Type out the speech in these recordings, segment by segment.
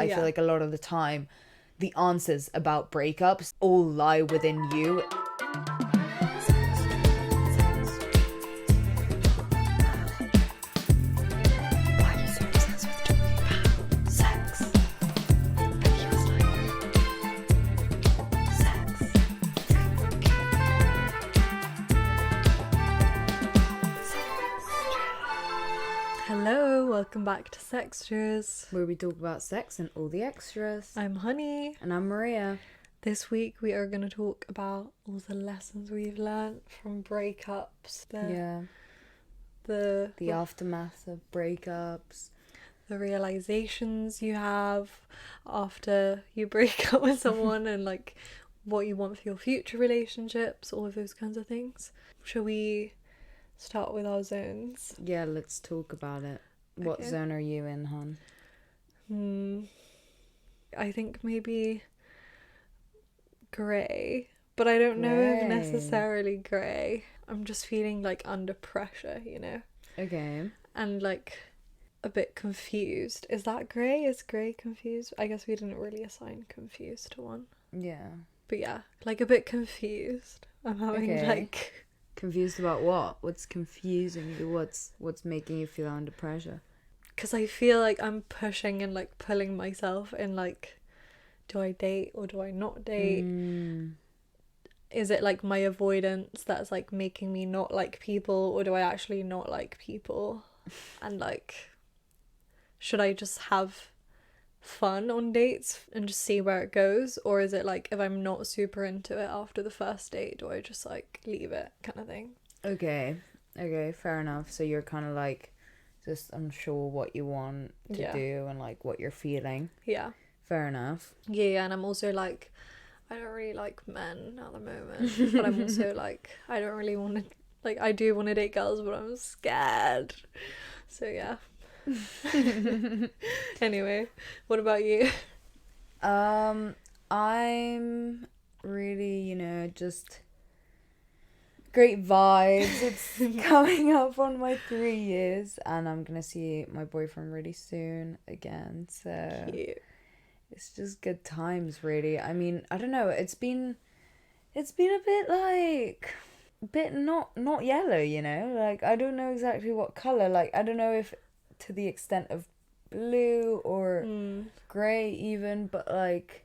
I feel like a lot of the time the answers about breakups all lie within you. Hello, welcome back to Sextras, Where we talk about sex and all the extras. I'm Honey. And I'm Maria. This week we are going to talk about all the lessons we've learnt from breakups. The aftermath of breakups. The realizations you have after you break up with someone and like what you want for your future relationships, all of those kinds of things. Shall we start with our zones? Yeah, let's talk about it. What Okay. zone are you in, hon? I think maybe grey, but I don't know if necessarily grey. I'm just feeling like under pressure, you know? Okay. And like a bit confused. Is that grey? Is grey confused? I guess we didn't really assign confused to one. Yeah. But yeah, like a bit confused. I'm having like... Confused about what? What's confusing you? What's making you feel under pressure? Because I feel like I'm pushing and like pulling myself in like, do I date or do I not date? Is it like my avoidance that's like making me not like people, or do I actually not like people? And like, should I just have fun on dates and just see where it goes? Or is it like, if I'm not super into it after the first date, do I just like leave it kind of thing? Okay, fair enough. So you're kind of like just unsure what you want to do and like what you're feeling. Yeah. Fair enough. Yeah, and I'm also like, I don't really like men at the moment, but I'm also like, I don't really want to, like, I do want to date girls, but I'm scared. So yeah. Anyway, what about you? I'm really, just great vibes. It's coming up on my 3 years and I'm gonna see my boyfriend really soon again, so Cute. it's just good times, really. I mean, I don't know, it's been a bit like not yellow, like I don't know exactly what color. Like I don't know if to the extent of blue or grey even, but like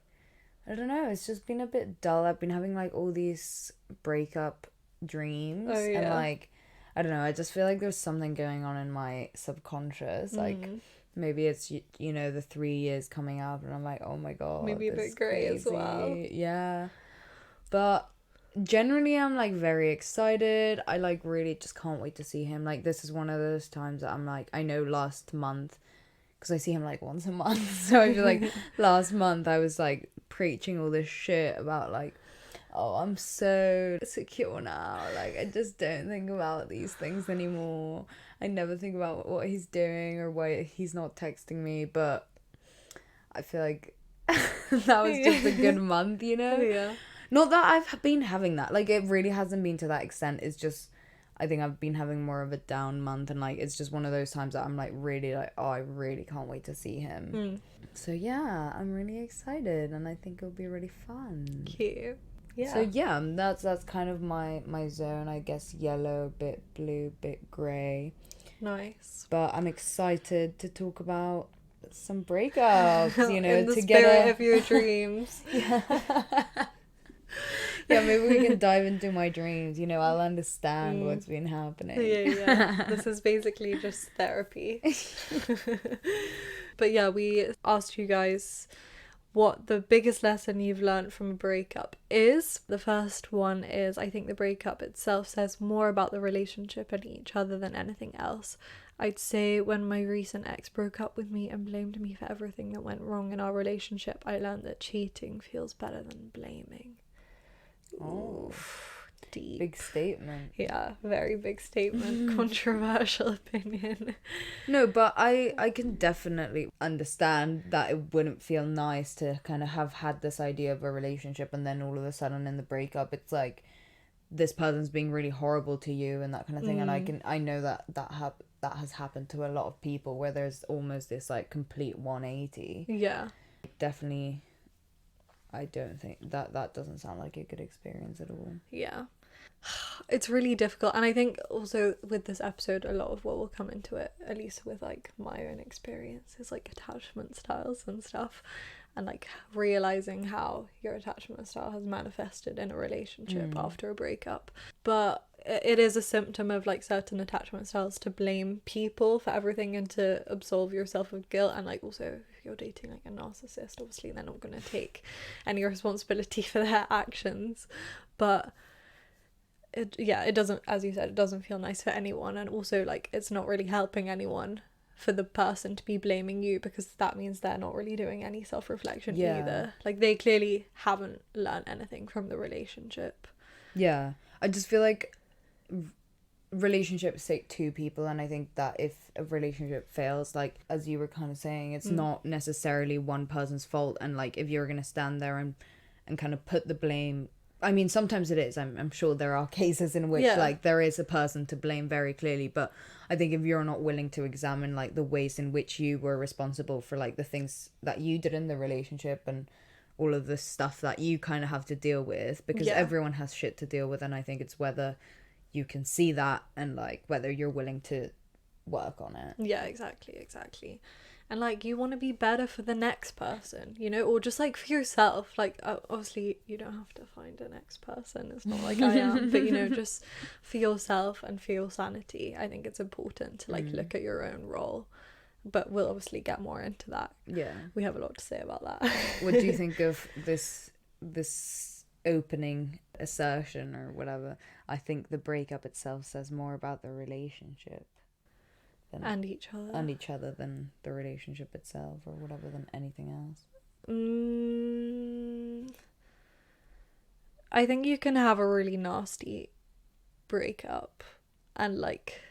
I don't know, it's just been a bit dull. I've been having like all these breakup dreams. Oh, yeah. And like I don't know, I just feel like there's something going on in my subconscious. Like maybe it's the 3 years coming up and I'm like, oh my god, Maybe a bit grey as well. Yeah, but generally I'm like very excited. I like really just can't wait to see him. Like this is one of those times that I'm like, I know last month, because I see him like once a month, so I feel like last month I was like preaching all this shit about like, oh, I'm so secure now, like I just don't think about these things anymore. I never think about what he's doing or why he's not texting me. But I feel like that was just a good month, Yeah. Not that I've been having that. Like, it really hasn't been to that extent. It's just, I think I've been having more of a down month. And, like, it's just one of those times that I'm, like, really, like, oh, I really can't wait to see him. So, yeah, I'm really excited. And I think it'll be really fun. Cute. Yeah. So, yeah, that's kind of my zone. I guess yellow, bit blue, bit grey. Nice. But I'm excited to talk about some breakups, In the spirit of your dreams. Yeah, maybe we can dive into my dreams. I'll understand what's been happening. Yeah. This is basically just therapy. But yeah, we asked you guys what the biggest lesson you've learned from a breakup is. The first one is, I think the breakup itself says more about the relationship and each other than anything else. I'd say when my recent ex broke up with me and blamed me for everything that went wrong in our relationship, I learned that cheating feels better than blaming. Oh, deep. Big statement. Yeah, very big statement. Controversial opinion. No, but I can definitely understand that it wouldn't feel nice to kind of have had this idea of a relationship and then all of a sudden in the breakup it's like this person's being really horrible to you and that kind of thing. And I know that has happened to a lot of people where there's almost this like complete 180. Yeah. definitely, I don't think that doesn't sound like a good experience at all. Yeah. It's really difficult, and I think also with this episode a lot of what will come into it, at least with like my own experience, is like attachment styles and stuff, and like realizing how your attachment style has manifested in a relationship after a breakup. But it is a symptom of like certain attachment styles to blame people for everything and to absolve yourself of guilt. And like also if you're dating like a narcissist, obviously they're not going to take any responsibility for their actions. But it doesn't, as you said, it doesn't feel nice for anyone. And also like it's not really helping anyone for the person to be blaming you, because that means they're not really doing any self-reflection either. Like they clearly haven't learned anything from the relationship. Yeah, I just feel like relationships take two people, and I think that if a relationship fails, like as you were kind of saying, it's not necessarily one person's fault. And like if you're gonna stand there and kind of put the blame, I mean sometimes it is, I'm sure there are cases in which like there is a person to blame very clearly, but I think if you're not willing to examine like the ways in which you were responsible for like the things that you did in the relationship and all of the stuff that you kind of have to deal with, because everyone has shit to deal with, and I think it's whether you can see that and like whether you're willing to work on it. Yeah, exactly. And like you want to be better for the next person, you know, or just like for yourself. Like obviously you don't have to find a next person, it's not like I am, but you know, just for yourself and for your sanity, I think it's important to like look at your own role. But we'll obviously get more into that. Yeah, we have a lot to say about that. What do you think of this opening assertion or whatever? I think the breakup itself says more about the relationship and each other than the relationship itself or whatever, than anything else. I think you can have a really nasty breakup and like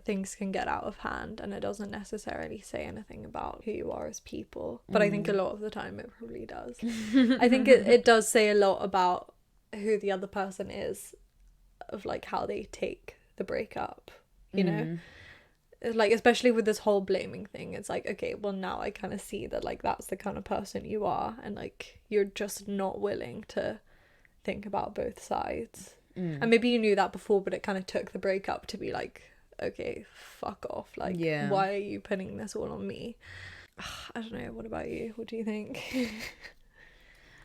things can get out of hand, and it doesn't necessarily say anything about who you are as people, but I think a lot of the time it probably does. I think it does say a lot about who the other person is, of like how they take the breakup, you know, like especially with this whole blaming thing. It's like, okay, well now I kind of see that like that's the kind of person you are, and like you're just not willing to think about both sides. And maybe you knew that before, but it kind of took the breakup to be like, okay, fuck off, like why are you putting this all on me? I don't know, what about you? What do you think?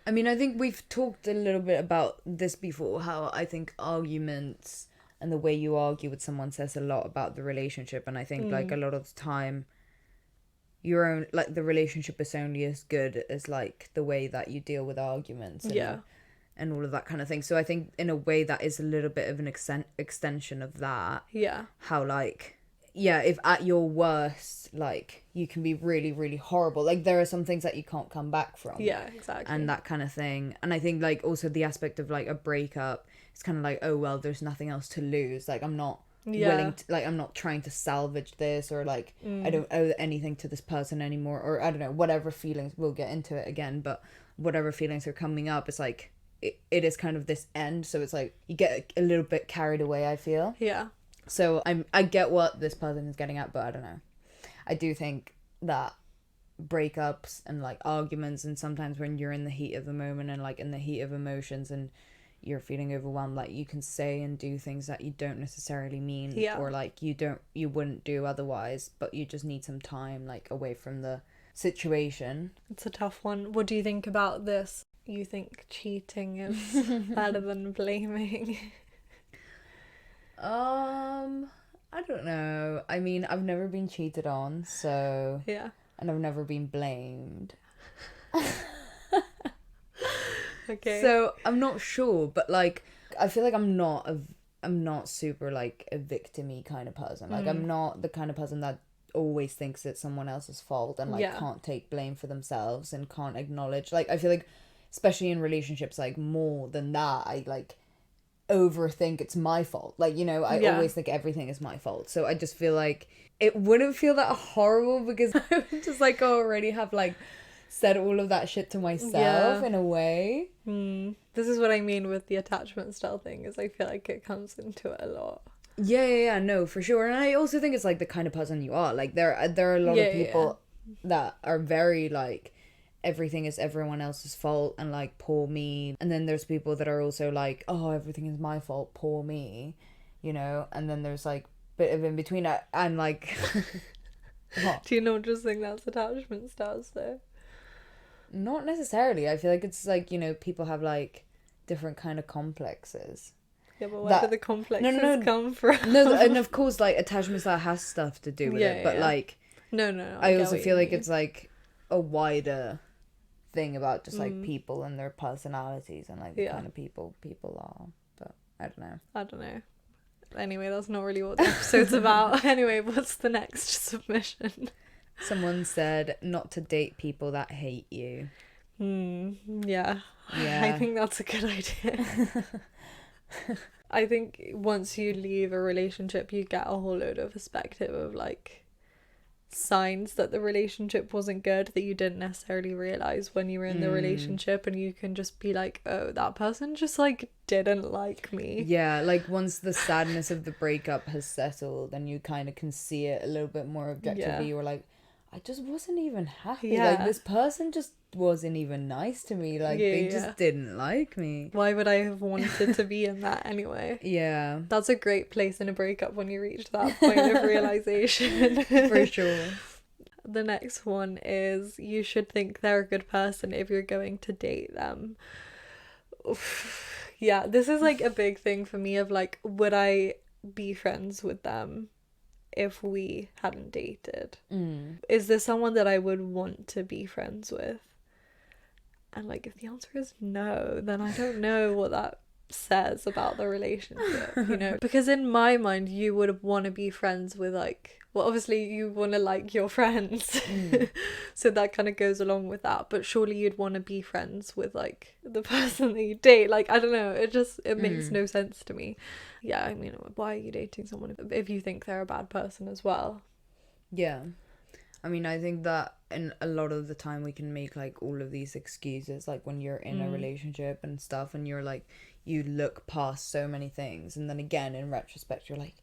I mean, I think we've talked a little bit about this before, how I think arguments and the way you argue with someone says a lot about the relationship. And I think like a lot of the time your own, like the relationship is only as good as like the way that you deal with arguments and all of that kind of thing. So I think in a way that is a little bit of an extension of that. Yeah. How like, yeah, if at your worst, like you can be really, really horrible. Like there are some things that you can't come back from. Yeah, exactly. And that kind of thing. And I think like also the aspect of like a breakup, it's kind of like, oh, well, there's nothing else to lose. Like I'm not willing to, like I'm not trying to salvage this, or like I don't owe anything to this person anymore, or I don't know, whatever feelings, we'll get into it again, but whatever feelings are coming up, it's like it is kind of this end, so it's like you get a little bit carried away, I feel. Yeah. So I get what this person is getting at, but I don't know. I do think that breakups and like arguments, and sometimes when you're in the heat of the moment and like in the heat of emotions and you're feeling overwhelmed, like you can say and do things that you don't necessarily mean, or like you wouldn't do otherwise, but you just need some time like away from the situation. It's a tough one. What do you think about this? You think cheating is better than blaming? I don't know. I mean, I've never been cheated on, so yeah, and I've never been blamed. Okay. So I'm not sure, but like I feel like I'm not super like a victim-y kind of person. Like I'm not the kind of person that always thinks it's someone else's fault and like can't take blame for themselves and can't acknowledge. Like I feel like especially in relationships, like more than that, I like overthink it's my fault. Like, you know, I always think everything is my fault. So I just feel like it wouldn't feel that horrible because I would just like already have like said all of that shit to myself in a way. This is what I mean with the attachment style thing, is I feel like it comes into it a lot. Yeah, no, for sure. And I also think it's like the kind of person you are. Like there are a lot of people that are very like everything is everyone else's fault and like poor me, and then there's people that are also like, oh, everything is my fault, poor me, you know. And then there's like bit of in between. I'm like what? Do you not just think that's attachment styles though? Not necessarily. I feel like it's like, you know, people have like different kind of complexes. Yeah, but where do the complexes no. come from? No, and of course like attachment style has stuff to do with it, but like no, I also feel like it's like a wider thing about just like people and their personalities and like the kind of people are. But I don't know. Anyway, that's not really what the episode's about. Anyway, what's the next submission? Someone said not to date people that hate you. Yeah. Yeah. I think that's a good idea. I think once you leave a relationship, you get a whole load of perspective of like signs that the relationship wasn't good that you didn't necessarily realize when you were in the relationship, and you can just be like, oh, that person just like didn't like me. Yeah, like once the sadness of the breakup has settled and you kind of can see it a little bit more objectively, you're like, I just wasn't even happy. Like this person just wasn't even nice to me. Like they just didn't like me. Why would I have wanted to be in that anyway? Yeah. That's a great place in a breakup when you reach that point of realization. For sure. The next one is you should think they're a good person if you're going to date them. Oof. Yeah, this is like a big thing for me of like, would I be friends with them if we hadn't dated? Is there someone that I would want to be friends with? And like if the answer is no, then I don't know what that says about the relationship, you know. Because in my mind you would want to be friends with like, well, obviously you want to like your friends. So that kind of goes along with that, but surely you'd want to be friends with like the person that you date. Like I don't know, it makes no sense to me. Yeah, I mean, why are you dating someone if you think they're a bad person as well? Yeah, I mean, I think that in a lot of the time we can make like all of these excuses, like when you're in a relationship and stuff, and you're like, you look past so many things, and then again in retrospect you're like,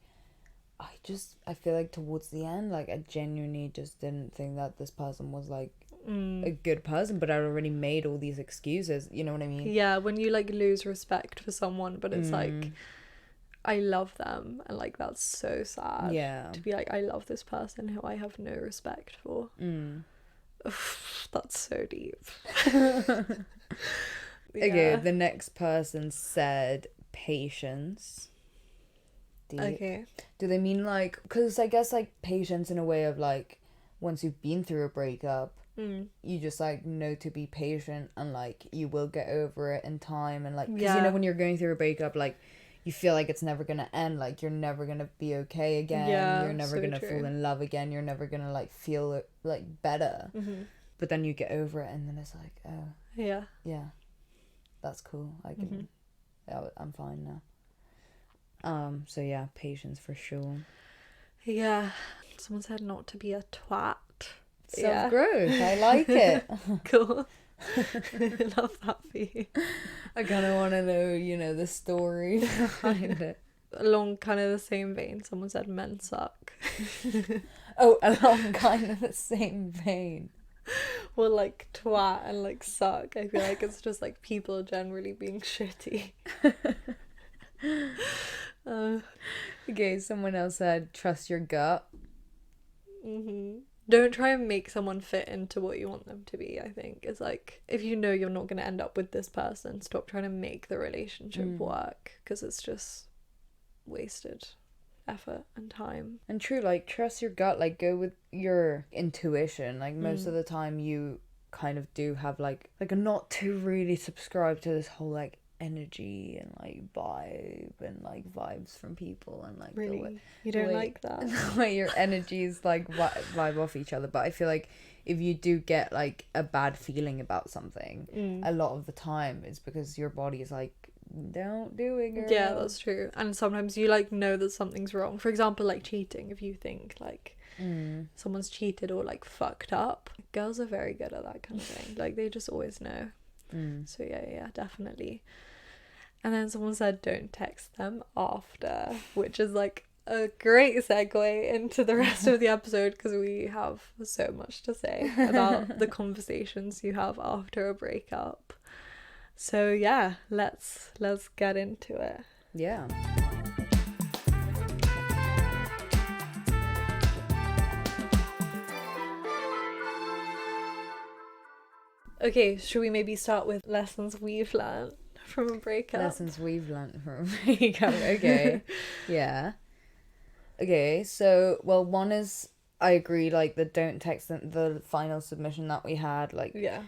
I feel like towards the end, like I genuinely just didn't think that this person was like a good person, but I already made all these excuses, you know what I mean? Yeah, when you like lose respect for someone, but it's like, I love them, and like that's so sad. Yeah. To be like, I love this person who I have no respect for. That's so deep. Okay, the next person said patience. Deep. Okay. Do they mean like, because I guess like patience in a way of like, once you've been through a breakup, you just like know to be patient, and like you will get over it in time, and like, because you know when you're going through a breakup, like you feel like it's never gonna end, like you're never gonna be okay again, you're never gonna fall in love again, you're never gonna like feel like better, but then you get over it, and then it's like, oh yeah, that's cool, I can I'm fine now. So yeah, patience for sure. Yeah, someone said not to be a twat. Self-growth. I like it. Cool. Love that for you. I kind of want to know, you know, the story behind it. Along kind of the same vein, someone said men suck. Oh, along kind of the same vein. Well, like twat and like suck, I feel like it's just like people generally being shitty. Okay, someone else said trust your gut. Don't try and make someone fit into what you want them to be. I think it's like, if you know you're not going to end up with this person, stop trying to make the relationship work, because it's just wasted effort and time. And true, like trust your gut, like go with your intuition. Like most of the time you kind of do have like a not too really subscribe to this whole like energy and like vibe and like vibes from people, and like really you don't like that the way your energies like vibe off each other. But I feel like if you do get like a bad feeling about something, a lot of the time it's because your body is like, don't do it, girl. Yeah, that's true. And sometimes you like know that something's wrong. For example, like cheating. If you think like someone's cheated or like fucked up, girls are very good at that kind of thing. Like they just always know. So yeah, definitely. And then someone said don't text them after, which is like a great segue into the rest of the episode, because we have so much to say about the conversations you have after a breakup. So yeah, let's get into it. Yeah. Okay, should we maybe start with lessons we've learned from a breakup? Lessons we've learned from a breakup. Okay. Yeah. Okay, so, well, one is, I agree, like, the don't text the final submission that we had, like, Yeah.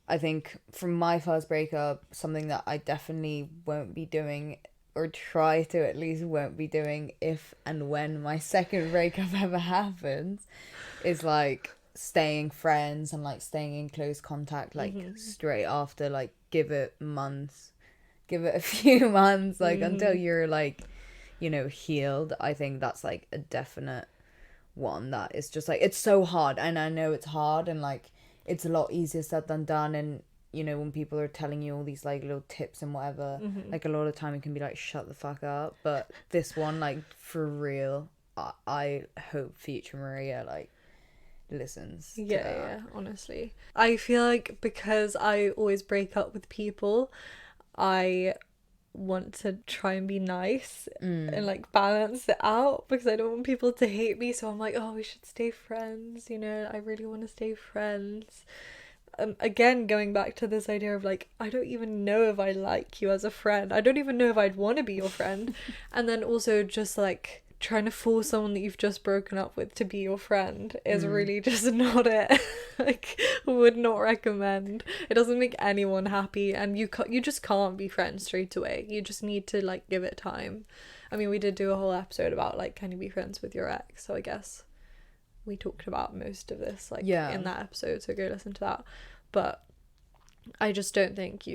I think from my first breakup, something that I definitely won't be doing, or try to at least won't be doing if and when my second breakup ever happens, is, like, staying friends and, like, staying in close contact, like, straight after, like, give it a few months, like, until you're, like, you know, healed. I think that's, like, a definite one that is just, like, it's so hard, and I know it's hard, and, like, it's a lot easier said than done, and, you know, when people are telling you all these, like, little tips and whatever, like, a lot of time it can be, like, shut the fuck up, but this one, like, for real, I hope future Maria, like, listens to that. Yeah, honestly. I feel like because I always break up with people, I want to try and be nice and, like, balance it out, because I don't want people to hate me, so I'm like, oh, we should stay friends, you know, I really want to stay friends. Again, going back to this idea of, like, I don't even know if I like you as a friend, I don't even know if I'd want to be your friend. And then also just, like, trying to force someone that you've just broken up with to be your friend is really just not it. Like, would not recommend. It doesn't make anyone happy, and you just can't be friends straight away. You just need to, like, give it time. I mean, we did do a whole episode about, like, can you be friends with your ex, so I guess we talked about most of this, like, in that episode, so go listen to that. But I just don't think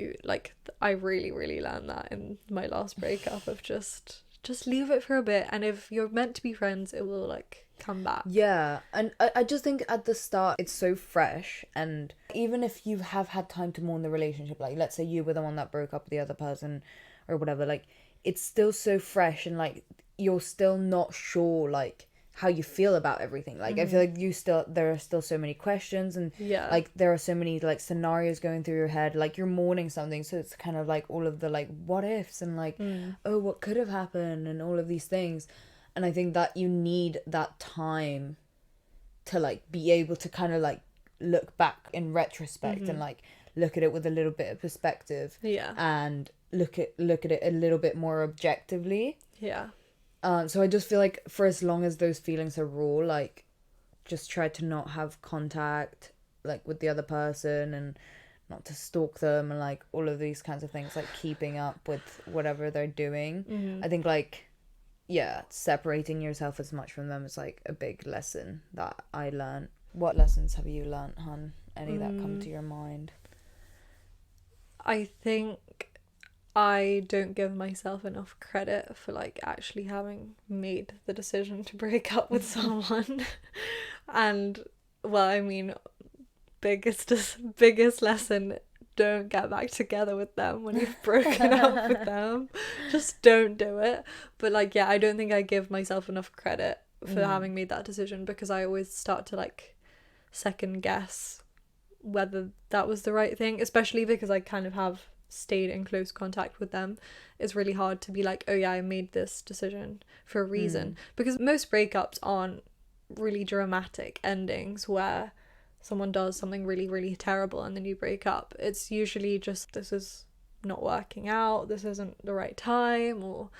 I really learned that in my last breakup, of just leave it for a bit, and if you're meant to be friends, it will, like, come back. Yeah, and I just think at the start it's so fresh, and even if you have had time to mourn the relationship, like, let's say you were the one that broke up with the other person or whatever, like, it's still so fresh, and, like, you're still not sure, like, how you feel about everything. Like, I feel like there are still so many questions, and like, there are so many, like, scenarios going through your head, like, you're mourning something, so it's kind of like all of the, like, what ifs, and, like, oh, what could have happened, and all of these things. And I think that you need that time to, like, be able to kind of, like, look back in retrospect and, like, look at it with a little bit of perspective, and look at it a little bit more objectively. So I just feel like for as long as those feelings are raw, like, just try to not have contact, like, with the other person, and not to stalk them, and, like, all of these kinds of things, like, keeping up with whatever they're doing. I think, like, yeah, separating yourself as much from them is, like, a big lesson that I learned. What lessons have you learned, hun? Any that come to your mind? I think I don't give myself enough credit for, like, actually having made the decision to break up with someone. And, well, I mean, biggest lesson, don't get back together with them when you've broken up with them. Just don't do it. But, like, yeah, I don't think I give myself enough credit for having made that decision, because I always start to, like, second guess whether that was the right thing, especially because I kind of have stayed in close contact with them. It's really hard to be like, oh yeah, I made this decision for a reason, because most breakups aren't really dramatic endings where someone does something really terrible and then you break up. It's usually just, this is not working out, this isn't the right time, or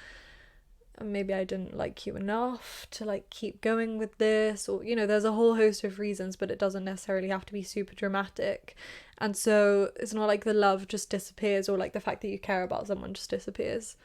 maybe I didn't like you enough to, like, keep going with this, or, you know, there's a whole host of reasons, but it doesn't necessarily have to be super dramatic. And so it's not like the love just disappears, or, like, the fact that you care about someone just disappears.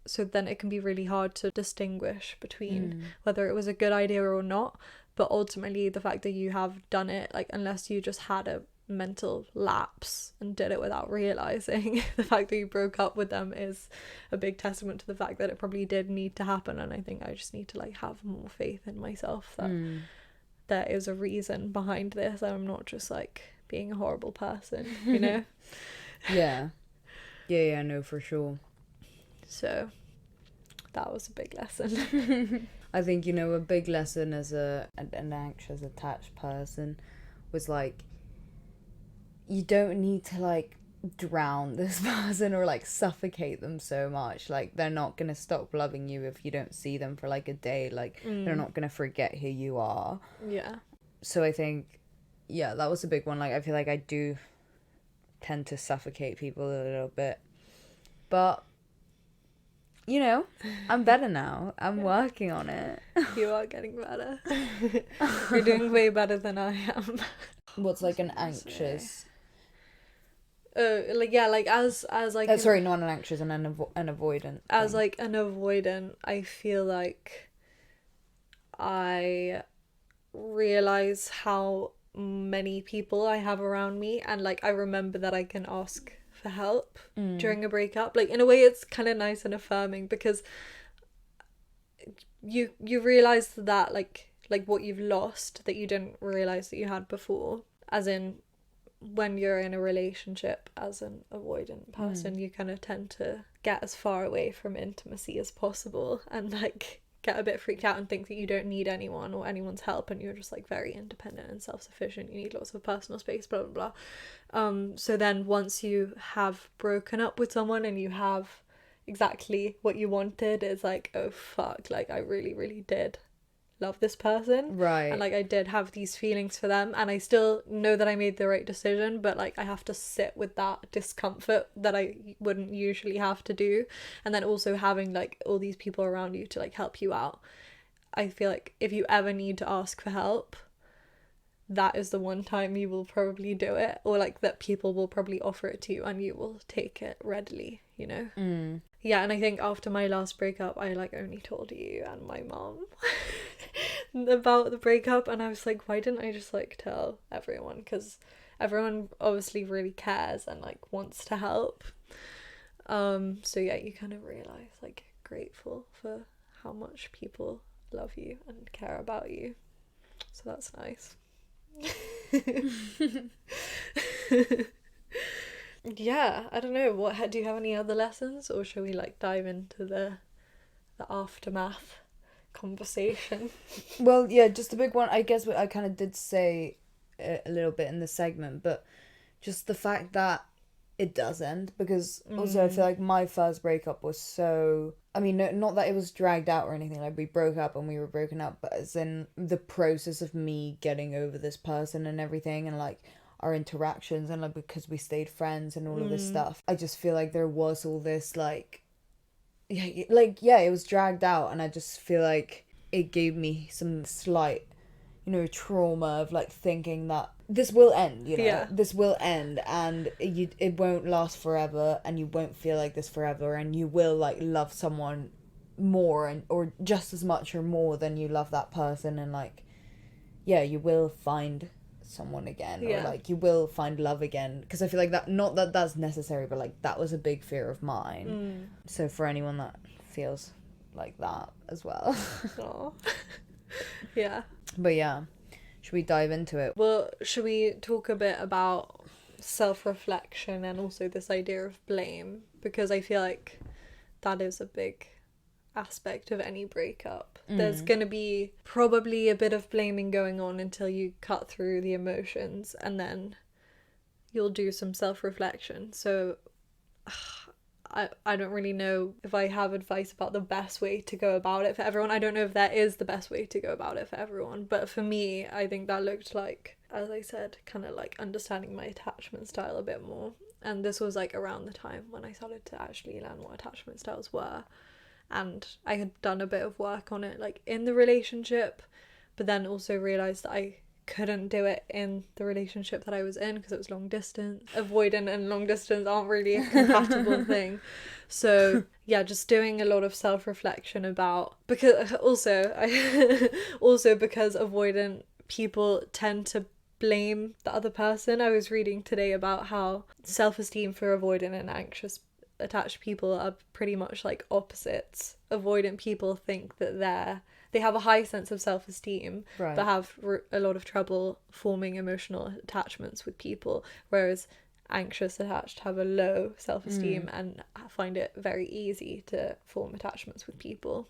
So then it can be really hard to distinguish between whether it was a good idea or not. But ultimately, the fact that you have done it, like, unless you just had a mental lapse and did it without realizing, the fact that you broke up with them is a big testament to the fact that it probably did need to happen. And I think I just need to, like, have more faith in myself that there is a reason behind this. I'm not just, like, being a horrible person, you know. Yeah, no, for sure. So that was a big lesson. I think, you know, a big lesson as an anxious attached person was like, you don't need to like drown this person or like suffocate them so much. Like, they're not gonna stop loving you if you don't see them for like a day. Like, they're not gonna forget who you are. Yeah. So I think, yeah, that was a big one. Like, I feel like I do tend to suffocate people a little bit, but you know, I'm better now. I'm working on it. You are getting better. You're doing way better than I am. What's like an anxious? Like, yeah, like as like Sorry, not an anxious, an avoidant. As thing. like an avoidant, I feel like I realize how many people I have around me, and like I remember that I can ask for help during a breakup. Like, in a way, it's kind of nice and affirming, because you realize that like what you've lost that you didn't realize that you had before. As in, when you're in a relationship as an avoidant person, you kind of tend to get as far away from intimacy as possible, and like get a bit freaked out and think that you don't need anyone or anyone's help, and you're just like very independent and self-sufficient. You need lots of personal space, blah blah blah. So then once you have broken up with someone and you have exactly what you wanted, it's like, oh fuck, like I really, really did love this person, Right. and like I did have these feelings for them, and I still know that I made the right decision, but like I have to sit with that discomfort that I wouldn't usually have to do. And then also having like all these people around you to like help you out. I feel like if you ever need to ask for help, that is the one time you will probably do it, or like that people will probably offer it to you and you will take it readily, you know. Yeah, and I think after my last breakup, I like only told you and my mom about the breakup, and I was like, why didn't I just like tell everyone? Because everyone obviously really cares and like wants to help. So yeah, you kind of realize like grateful for how much people love you and care about you. So that's nice. Yeah, I don't know, what do you have any other lessons, or shall we like dive into the aftermath conversation? Well, yeah, just a big one. I guess what I kind of did say a little bit in the segment, but just the fact that it does end, because also I feel like my first breakup was so, I mean, no, not that it was dragged out or anything, like we broke up and we were broken up, but as in the process of me getting over this person and everything, and like our interactions, and like because we stayed friends and all of this stuff, I just feel like there was all this like, yeah, it was dragged out, and I just feel like it gave me some slight, you know, trauma of like thinking that this will end, you know. Yeah. This will end, and it won't last forever, and you won't feel like this forever, and you will like love someone more, and or just as much or more than you love that person, and like, yeah, you will find someone again, or like you will find love again, because I feel like that, not that that's necessary, but like that was a big fear of mine. So for anyone that feels like that as well. Aww. Yeah. But yeah, should we dive into it? Well, should we talk a bit about self-reflection and also this idea of blame, because I feel like that is a big aspect of any breakup. There's gonna be probably a bit of blaming going on until you cut through the emotions, and then you'll do some self-reflection. So I don't really know if I have advice about the best way to go about it for everyone. I don't know if that is the best way to go about it for everyone, but for me, I think that looked like, as I said, kind of like understanding my attachment style a bit more. And this was like around the time when I started to actually learn what attachment styles were. And I had done a bit of work on it like in the relationship, but then also realised that I couldn't do it in the relationship that I was in because it was long distance. Avoidant and long distance aren't really a compatible thing. So yeah, just doing a lot of self-reflection about, because also because avoidant people tend to blame the other person. I was reading today about how self-esteem for avoidant and anxious attached people are pretty much like opposites. Avoidant people think that they have a high sense of self-esteem, Right. but have a lot of trouble forming emotional attachments with people, whereas anxious attached have a low self-esteem and find it very easy to form attachments with people.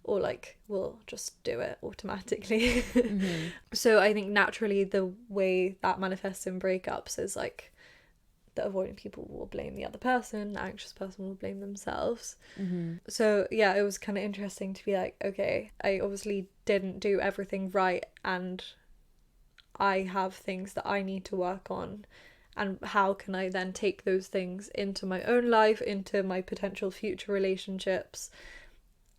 or like will just do it automatically. So I think naturally the way that manifests in breakups is like the avoidant people will blame the other person, the anxious person will blame themselves. So yeah, it was kind of interesting to be like, okay, I obviously didn't do everything right, and I have things that I need to work on, and how can I then take those things into my own life, into my potential future relationships.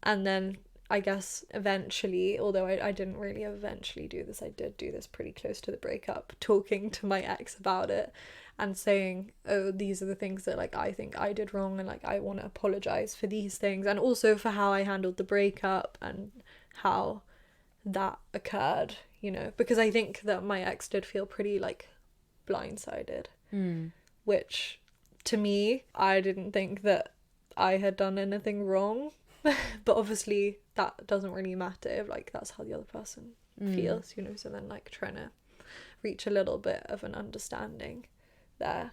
And then I guess eventually, although I didn't really eventually do this, I did do this pretty close to the breakup, talking to my ex about it and saying, oh, these are the things that like I think I did wrong, and like I want to apologize for these things, and also for how I handled the breakup and how that occurred, you know, because I think that my ex did feel pretty like blindsided, which to me, I didn't think that I had done anything wrong. But obviously that doesn't really matter if like that's how the other person feels, you know. So then like trying to reach a little bit of an understanding there,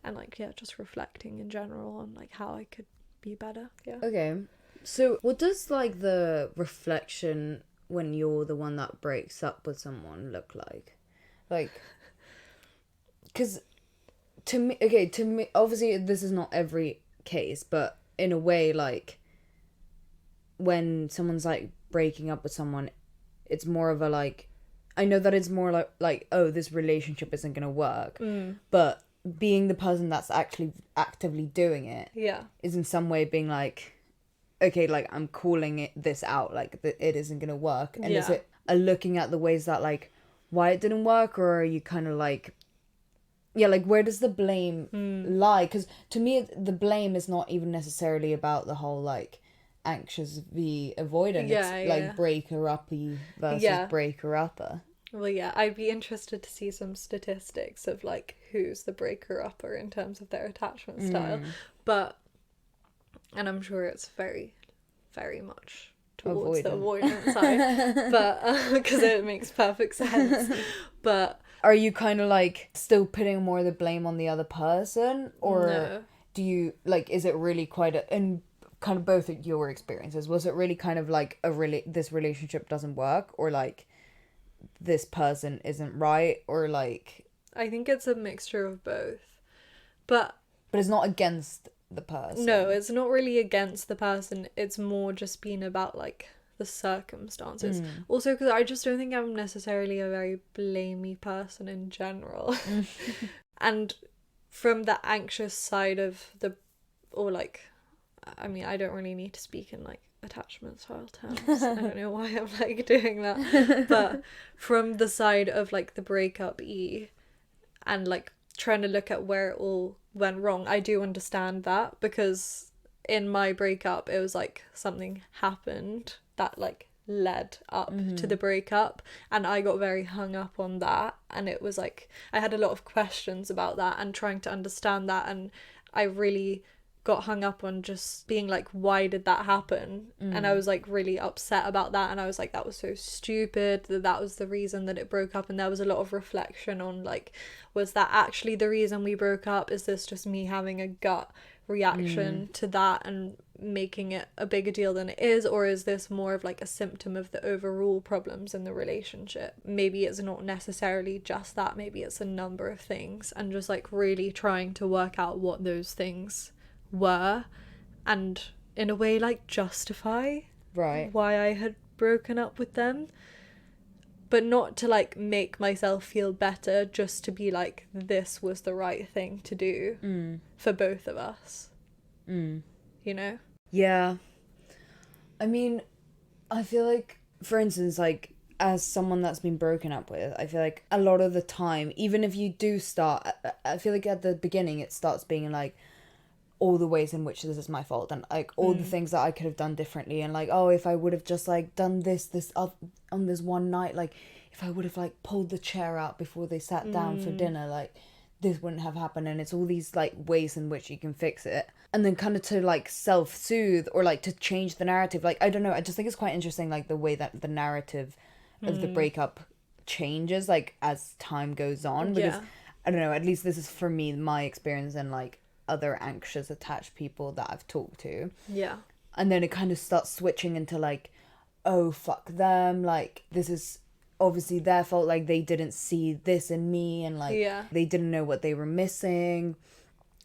and like yeah, just reflecting in general on like how I could be better. Yeah. Okay, so what does like the reflection when you're the one that breaks up with someone look like? Like, because to me obviously this is not every case, but in a way, like when someone's like breaking up with someone, it's more of a like, I know that it's more like oh, this relationship isn't gonna work, but being the person that's actually actively doing it, yeah, is in some way being like, okay, like I'm calling this out, like it isn't gonna work. And is it looking at the ways that like why it didn't work, or are you kind of like, yeah, like where does the blame lie? Because to me the blame is not even necessarily about the whole like anxious v avoidant. It's like breaker uppy versus breaker upper. Well, yeah, I'd be interested to see some statistics of like who's the breaker upper in terms of their attachment style, but and I'm sure it's very, very much towards the avoidant side, but because it makes perfect sense. But are you kind of like still putting more of the blame on the other person, or do you like, is it really quite in kind of both of your experiences, was it really kind of like this relationship doesn't work, or like this person isn't right, or like I think it's a mixture of both, but it's not against the person. No, it's not really against the person, it's more just being about like the circumstances. Also because I just don't think I'm necessarily a very blamey person in general. And from the anxious side of the, or like, I mean, I don't really need to speak in like attachment style terms. I don't know why I'm like doing that, but from the side of like the breakup and like trying to look at where it all went wrong, I do understand that, because in my breakup it was like something happened that like led up to the breakup, and I got very hung up on that, and it was like I had a lot of questions about that and trying to understand that, and I really got hung up on just being like, why did that happen? And I was like really upset about that, and I was like, that was so stupid that was the reason that it broke up. And there was a lot of reflection on like, was that actually the reason we broke up? Is this just me having a gut reaction to that and making it a bigger deal than it is, or is this more of like a symptom of the overall problems in the relationship? Maybe it's not necessarily just that, maybe it's a number of things, and just like really trying to work out what those things were, and in a way like justify why I had broken up with them, but not to like make myself feel better, just to be like, this was the right thing to do for both of us, you know? Yeah, I mean, I feel like, for instance, like as someone that's been broken up with, I feel like a lot of the time, even if you do start, I feel like at the beginning it starts being like all the ways in which this is my fault, and like all the things that I could have done differently, and like, oh, if I would have just like done this on this one night, like if I would have like pulled the chair out before they sat down for dinner, like this wouldn't have happened. And it's all these like ways in which you can fix it, and then kind of to like self-soothe or like to change the narrative. Like I don't know, I just think it's quite interesting like the way that the narrative of the breakup changes like as time goes on, because I don't know, at least this is for me my experience and like other anxious attached people that I've talked to. Yeah. And then it kind of starts switching into like, oh, fuck them, like, this is obviously their fault, like, they didn't see this in me, and, like, they didn't know what they were missing.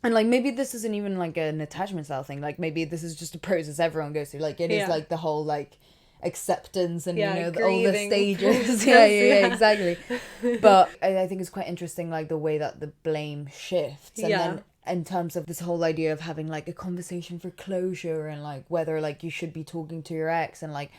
And, like, maybe this isn't even, like, an attachment style thing. Like, maybe this is just a process everyone goes through. Like, it is, like, the whole, like, acceptance and, you know, all the stages. Yeah, exactly. But I think it's quite interesting, like, the way that the blame shifts. And then in terms of this whole idea of having, like, a conversation for closure and, like, whether, like, you should be talking to your ex and, like,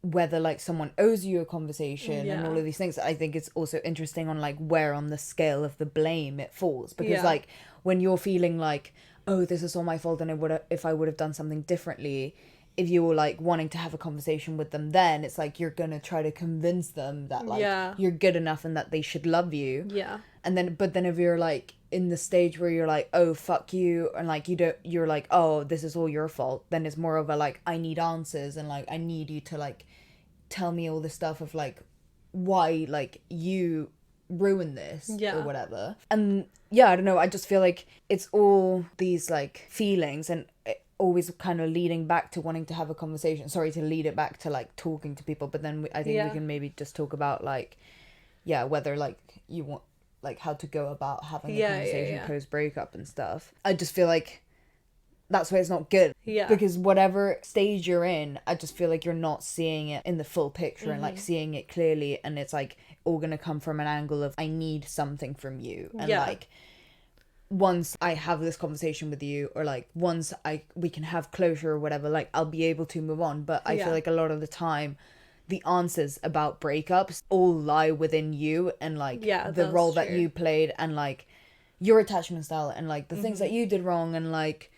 whether, like, someone owes you a conversation and all of these things. I think it's also interesting on, like, where on the scale of the blame it falls. Because, like, when you're feeling like, oh, this is all my fault and if I would have done something differently, if you were, like, wanting to have a conversation with them, then it's like you're gonna try to convince them that, like, you're good enough and that they should love you. And then, but then if you're, like, in the stage where you're like, oh, fuck you, and, like, you're like, oh, this is all your fault, then it's more of a, like, I need answers, and, like, I need you to, like, tell me all this stuff of, like, why, like, you ruin this or whatever. And I don't know, I just feel like it's all these, like, feelings, and always kind of leading back to wanting to have a conversation. Sorry to lead it back to, like, talking to people, but then I think we can maybe just talk about, like, whether, like, you want, like, how to go about having a conversation post breakup and stuff. I just feel like that's why it's not good. Because whatever stage you're in, I just feel like you're not seeing it in the full picture and, like, seeing it clearly, and it's, like, all gonna come from an angle of, I need something from you, and like, once I have this conversation with you, or, like, once we can have closure or whatever, like, I'll be able to move on. But I feel like a lot of the time the answers about breakups all lie within you, and, like, the role that you played, and, like, your attachment style, and, like, the things that you did wrong, and, like,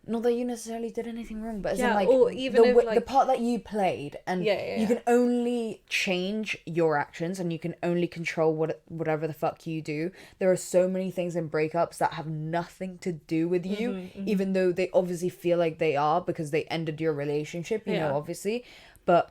not that you necessarily did anything wrong, but it's like, or even the part that you played, and you can only change your actions, and you can only control whatever the fuck you do. There are so many things in breakups that have nothing to do with you, even though they obviously feel like they are, because they ended your relationship, you know, obviously. But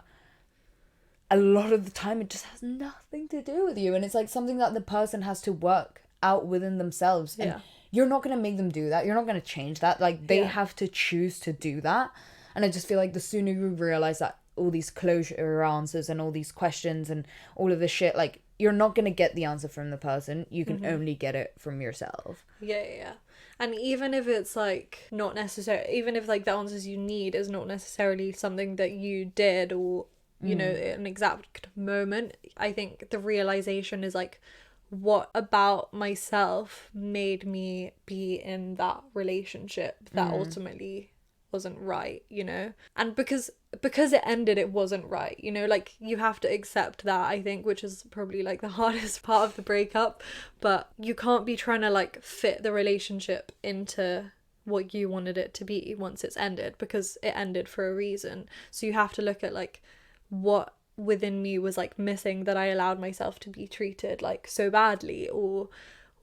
a lot of the time it just has nothing to do with you, and it's, like, something that the person has to work out within themselves. And you're not going to make them do that. You're not going to change that. Like, they have to choose to do that. And I just feel like the sooner you realize that all these closure answers and all these questions and all of this shit, like, you're not going to get the answer from the person. You can only get it from yourself. And even if it's, like, not necessary, even if, like, the answers you need is not necessarily something that you did, or, you know, an exact moment, I think the realization is, like, what about myself made me be in that relationship that ultimately wasn't right, you know? And because it ended, it wasn't right, you know? Like, you have to accept that, I think, which is probably, like, the hardest part of the breakup. But you can't be trying to, like, fit the relationship into what you wanted it to be once it's ended, because it ended for a reason. So you have to look at, like, what within me was, like, missing, that I allowed myself to be treated, like, so badly, or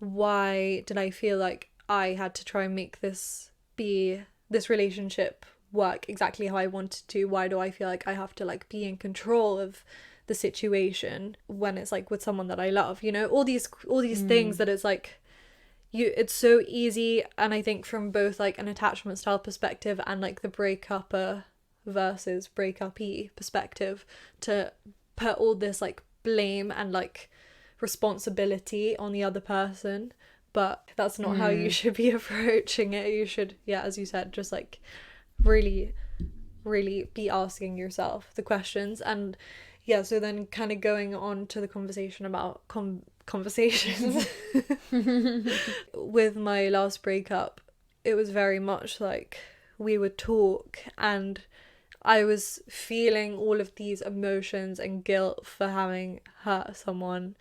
why did I feel like I had to try and make this relationship work exactly how I wanted to? Why do I feel like I have to, like, be in control of the situation when it's, like, with someone that I love, you know? All these things that it's, like, it's so easy. And I think from both, like, an attachment style perspective and, like, the breakupper versus breakup-y perspective, to put all this, like, blame and, like, responsibility on the other person. But that's not how you should be approaching it. You should, as you said, just, like, really, really be asking yourself the questions. And so then kind of going on to the conversation about conversations with my last breakup, it was very much like we would talk, and I was feeling all of these emotions and guilt for having hurt someone,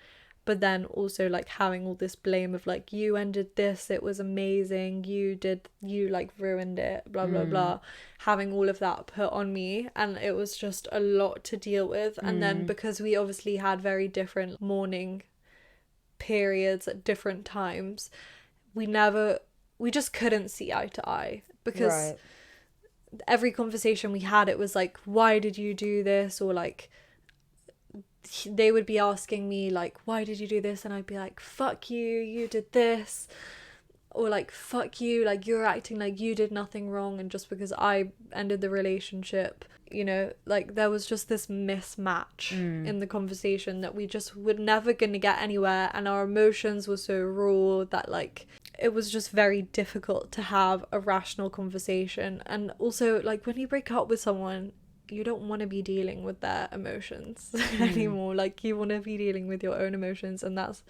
but then also, like, having all this blame of, like, you ended this, it was amazing, you like ruined it, blah blah blah, having all of that put on me, and it was just a lot to deal with. And then because we obviously had very different mourning periods at different times, we just couldn't see eye to eye, because every conversation we had, it was like, why did you do this? Or, like, they would be asking me, like, why did you do this? And I'd be like, fuck you, you did this. or like fuck you, like you're acting like you did nothing wrong and just because I ended the relationship, you know, like there was just this mismatch in the conversation that we just were never gonna get anywhere, and our emotions were so raw that like it was just very difficult to have a rational conversation. And also, like, when you break up with someone, you don't want to be dealing with their emotions anymore. Like, you want to be dealing with your own emotions, and that's,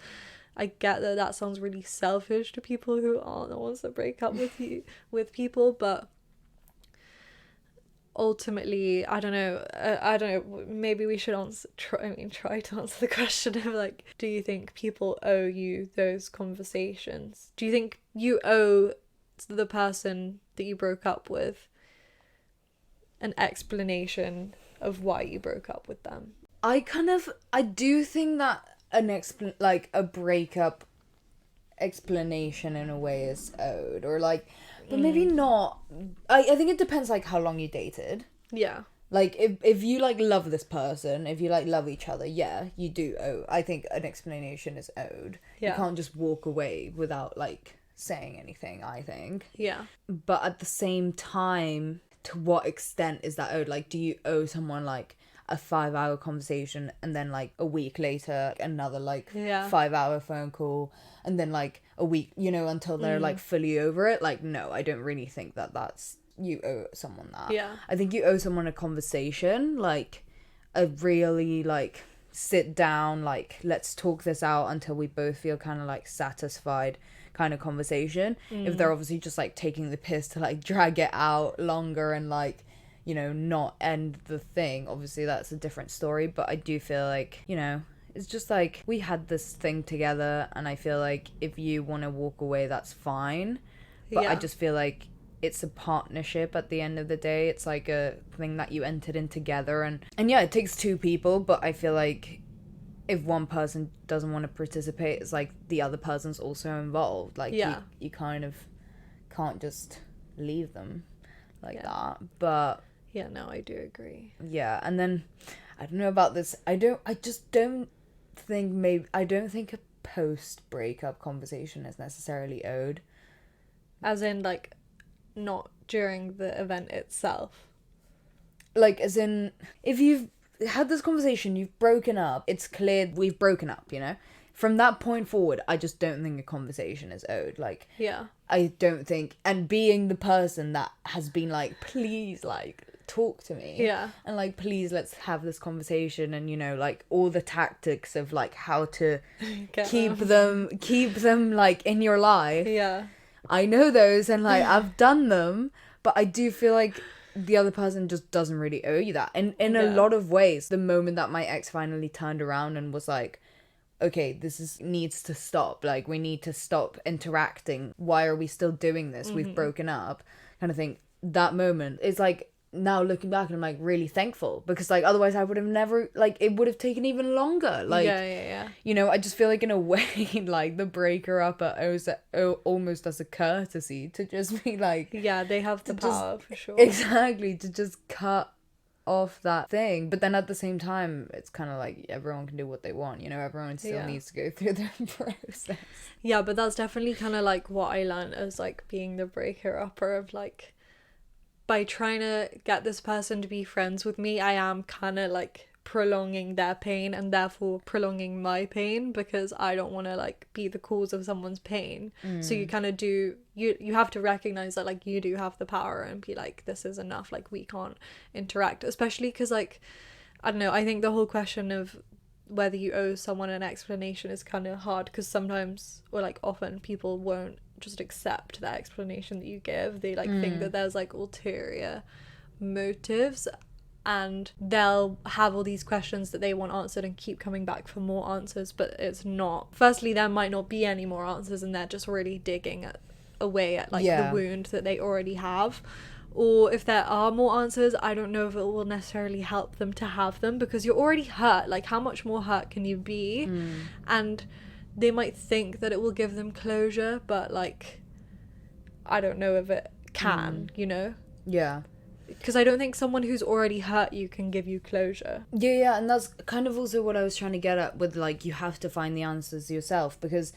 I get that that sounds really selfish to people who aren't the ones that break up with people, but ultimately, I don't know, maybe we should try to answer the question of like, do you think people owe you those conversations? Do you think you owe the person that you broke up with an explanation of why you broke up with them? I do think that a breakup explanation in a way is owed, or like, but maybe not. I think it depends like how long you dated. Yeah. Like if you like love this person, if you like love each other, yeah, you do owe. I think an explanation is owed. Yeah. You can't just walk away without like saying anything, I think. Yeah. But at the same time, to what extent is that owed? Like, do you owe someone like a 5-hour conversation and then like a week later another like 5-hour phone call, and then like a week, you know, until they're like fully over it? Like, no, I don't really think that that's, you owe someone that. Yeah. I think you owe someone a conversation, like a really like sit down, like let's talk this out until we both feel kind of like satisfied kind of conversation. If they're obviously just like taking the piss to like drag it out longer and like, you know, not end the thing, obviously that's a different story. But I do feel like, you know, it's just like, we had this thing together, and I feel like if you want to walk away, that's fine. But I just feel like it's a partnership at the end of the day. It's like a thing that you entered in together, and yeah, it takes two people. But I feel like if one person doesn't want to participate, it's like the other person's also involved. Like, you kind of can't just leave them like that. But yeah, no, I do agree. Yeah, and then I don't know about this. I don't think a post breakup conversation is necessarily owed. As in, like, not during the event itself. Like, as in, if you've had this conversation, you've broken up, it's clear we've broken up, you know? From that point forward, I just don't think a conversation is owed. Like, yeah, I don't think, and being the person that has been like, please, like, talk to me. Yeah. And like, please, let's have this conversation, and, you know, like, all the tactics of like how to keep them like in your life. Yeah. I know those, and like I've done them, but I do feel like the other person just doesn't really owe you that. And in a lot of ways, the moment that my ex finally turned around and was like, okay, needs to stop. Like, we need to stop interacting. Why are we still doing this? We've broken up, kind of thing. That moment is like, now looking back, I'm like really thankful, because like otherwise I would have never, like, it would have taken even longer. Like, you know, I just feel like in a way, like the breaker up almost as a courtesy to just be like, they have the power for sure. Exactly, to just cut off that thing. But then at the same time, it's kind of like everyone can do what they want, you know, everyone still needs to go through the process. Yeah, but that's definitely kind of like what I learned as like being the breaker upper, of like, by trying to get this person to be friends with me, I am kind of like prolonging their pain, and therefore prolonging my pain, because I don't want to like be the cause of someone's pain. So you kind of do, you have to recognize that like you do have the power, and be like, this is enough, like we can't interact. Especially because like, I don't know, I think the whole question of whether you owe someone an explanation is kind of hard, because sometimes, or like often, people won't just accept that explanation that you give. They like think that there's like ulterior motives, and they'll have all these questions that they want answered and keep coming back for more answers, but it's not. Firstly, there might not be any more answers, and they're just really digging away at like the wound that they already have. Or if there are more answers, I don't know if it will necessarily help them to have them, because you're already hurt. Like, how much more hurt can you be? And they might think that it will give them closure, but like, I don't know if it can, you know? Yeah. Because I don't think someone who's already hurt you can give you closure. Yeah, and that's kind of also what I was trying to get at with, like, you have to find the answers yourself, because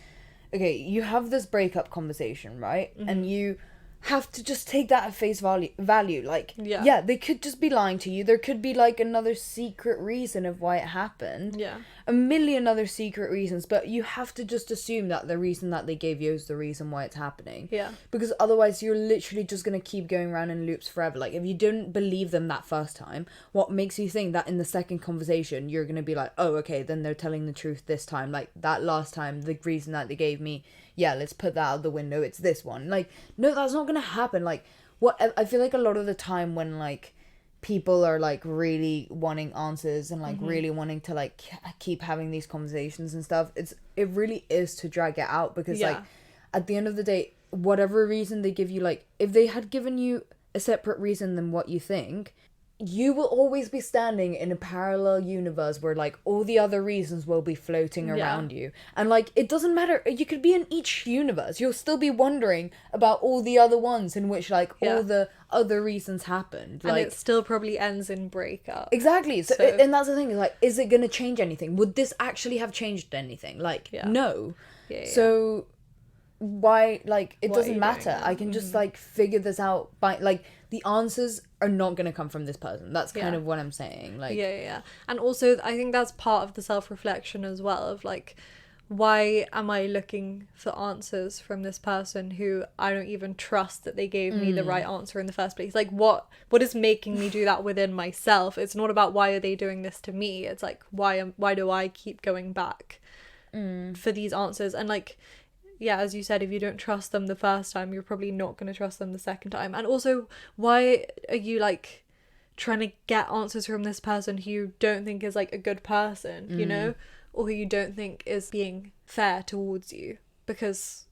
okay, you have this breakup conversation, right? And you have to just take that at face value. Like, yeah, they could just be lying to you. There could be like another secret reason of why it happened. Yeah. A million other secret reasons, but you have to just assume that the reason that they gave you is the reason why it's happening. Yeah. Because otherwise you're literally just going to keep going around in loops forever. Like, if you didn't believe them that first time, what makes you think that in the second conversation you're going to be like, oh, okay, then they're telling the truth this time. Like, that last time, the reason that they gave me, yeah, let's put that out the window, it's this one. Like, no, that's not gonna happen. Like, what I feel like a lot of the time when like people are like really wanting answers and like really wanting to like keep having these conversations and stuff, it really is to drag it out, because like at the end of the day, whatever reason they give you, like if they had given you a separate reason than what you think, you will always be standing in a parallel universe where like all the other reasons will be floating around you, and like it doesn't matter, you could be in each universe, you'll still be wondering about all the other ones in which like all the other reasons happened, like, and it still probably ends in breakup. Exactly. So and that's the thing, like, is it gonna change anything? Would this actually have changed anything? Like, no. So why, like, it doesn't matter. I can just like figure this out by like, the answers are not going to come from this person. That's kind of what I'm saying. Like, and also I think that's part of the self-reflection as well, of like, why am I looking for answers from this person who I don't even trust that they gave me the right answer in the first place? Like, what is making me do that within myself? It's not about why are they doing this to me. It's like, why do I keep going back for these answers? And like, yeah, as you said, if you don't trust them the first time, you're probably not going to trust them the second time. And also, why are you like trying to get answers from this person who you don't think is like a good person, you know, or who you don't think is being fair towards you? Because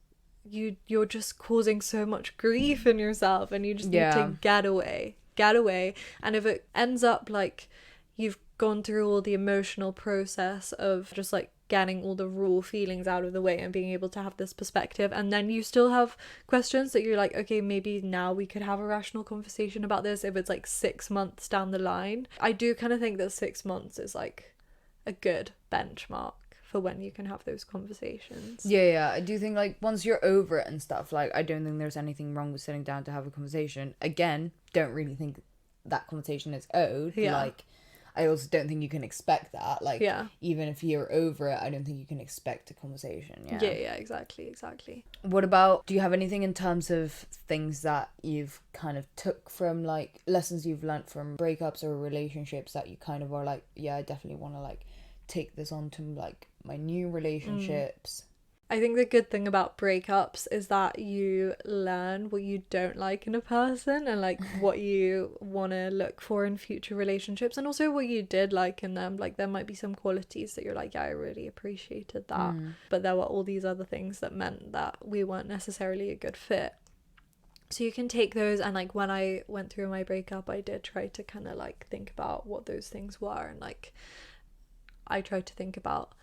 you're just causing so much grief in yourself, and you just need to get away. And if it ends up like you've gone through all the emotional process of just like getting all the raw feelings out of the way and being able to have this perspective, and then you still have questions that you're like, okay, maybe now we could have a rational conversation about this, if it's like 6 months down the line, I do kind of think that 6 months is like a good benchmark for when you can have those conversations. I do think like once you're over it and stuff, like I don't think there's anything wrong with sitting down to have a conversation. Again, don't really think that conversation is owed. Like, I also don't think you can expect that. Like, even if you're over it, I don't think you can expect a conversation. Exactly. What about, do you have anything in terms of things that you've kind of took from, like, lessons you've learnt from breakups or relationships that you kind of are like, yeah, I definitely want to, like, take this on to, like, my new relationships? I think the good thing about breakups is that you learn what you don't like in a person, and like what you want to look for in future relationships, and also what you did like in them. Like, there might be some qualities that you're like, yeah, I really appreciated that, but there were all these other things that meant that we weren't necessarily a good fit. So you can take those, and like when I went through my breakup, I did try to kind of like think about what those things were, and like I tried to think about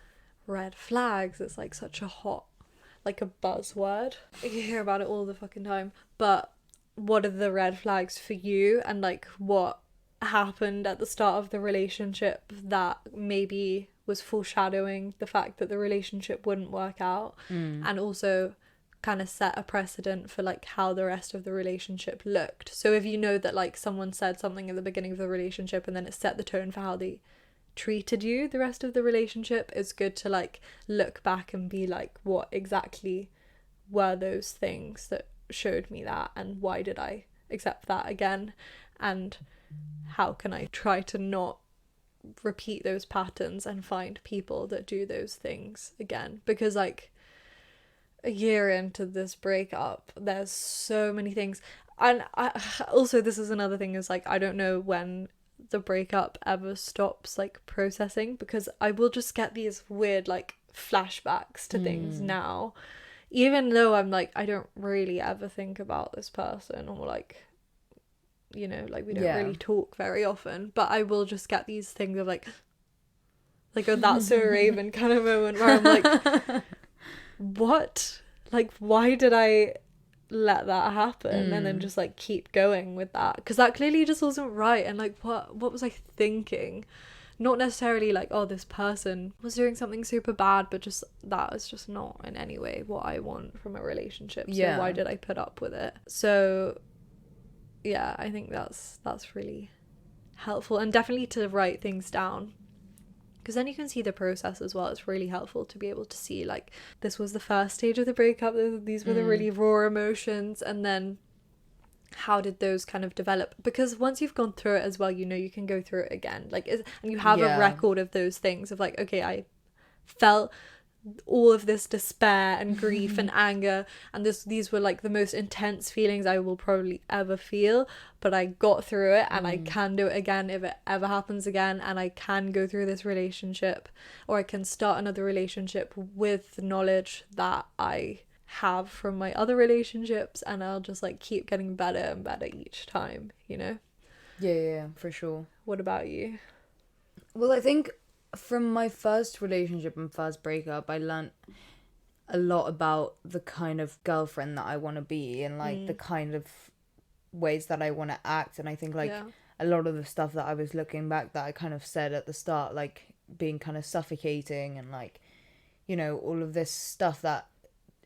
red flags. It's like such a hot, like a buzzword, you hear about it all the fucking time, but what are the red flags for you, and like what happened at the start of the relationship that maybe was foreshadowing the fact that the relationship wouldn't work out, and also kind of set a precedent for like how the rest of the relationship looked. So if you know that like someone said something at the beginning of the relationship and then it set the tone for how they treated you the rest of the relationship, it's good to like look back and be like, what exactly were those things that showed me that, and why did I accept that again, and how can I try to not repeat those patterns and find people that do those things again. Because like a year into this breakup, there's so many things, and also this is another thing, is like I don't know when the breakup ever stops like processing, because I will just get these weird like flashbacks to things now, even though I'm like, I don't really ever think about this person, or like, you know, like we don't really talk very often, but I will just get these things of like a That's So Raven kind of moment where I'm like, what, like, why did I let that happen, and then just like keep going with that, because that clearly just wasn't right, and like what was I thinking? not necessarily like, oh, this person was doing something super bad, but just that is just not in any way what I want from a relationship. So why did I put up with it? So yeah, I think that's really helpful, and definitely to write things down, because then you can see the process as well. It's really helpful to be able to see like, this was the first stage of the breakup, these were the really raw emotions, and then how did those kind of develop, because once you've gone through it as well, you know, you can go through it again, like, and you have a record of those things of like, okay, I felt all of this despair and grief and anger, and these were like the most intense feelings I will probably ever feel, but I got through it, and I can do it again if it ever happens again, and I can go through this relationship, or I can start another relationship with the knowledge that I have from my other relationships, and I'll just like keep getting better and better each time, you know? Yeah, for sure. What about you? Well, I think from my first relationship and first breakup, I learned a lot about the kind of girlfriend that I want to be, and like the kind of ways that I want to act. And I think like a lot of the stuff that I was looking back that I kind of said at the start, like being kind of suffocating, and like, you know, all of this stuff, that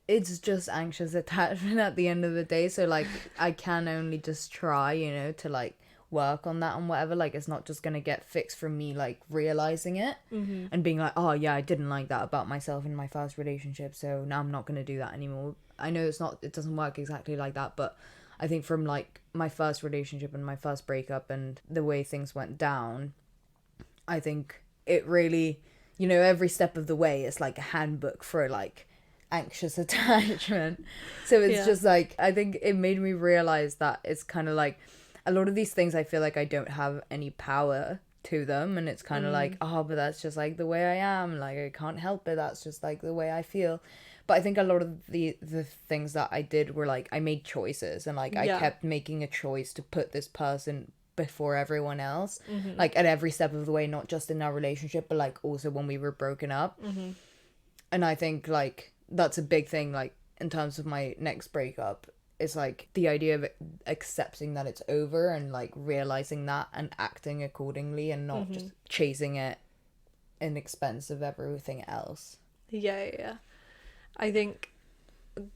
it's just anxious attachment at the end of the day. So like I can only just try, you know, to like work on that and whatever. Like, it's not just gonna get fixed from me like realizing it and being like, oh yeah, I didn't like that about myself in my first relationship, so now I'm not gonna do that anymore. I know it doesn't work exactly like that, but I think from like my first relationship and my first breakup and the way things went down, I think it really, you know, every step of the way it's like a handbook for like anxious attachment. So it's just like, I think it made me realize that it's kind of like a lot of these things I feel like I don't have any power to them, and it's kind of like, oh, but that's just like the way I am, like I can't help it, that's just like the way I feel. But I think a lot of the things that I did were like, I made choices, and like I kept making a choice to put this person before everyone else, like at every step of the way, not just in our relationship, but like also when we were broken up. And I think like that's a big thing, like in terms of my next breakup. It's like the idea of accepting that it's over, and like realizing that and acting accordingly, and not just chasing it in expense of everything else. Yeah. I think